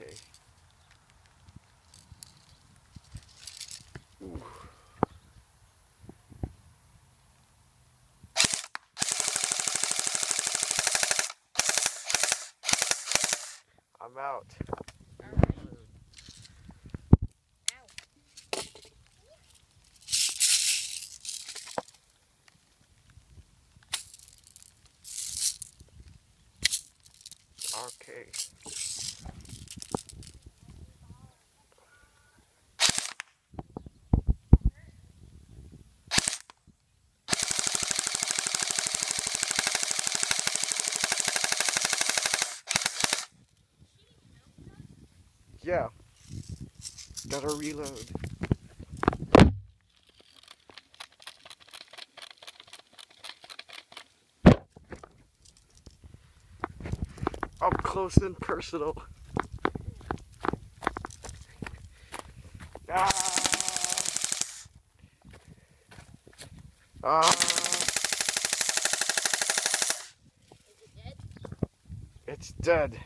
Okay. Ooh. I'm out. Alright. Okay. Yeah. Gotta reload. Up close and personal. Ah. Ah. Is it dead? It's dead.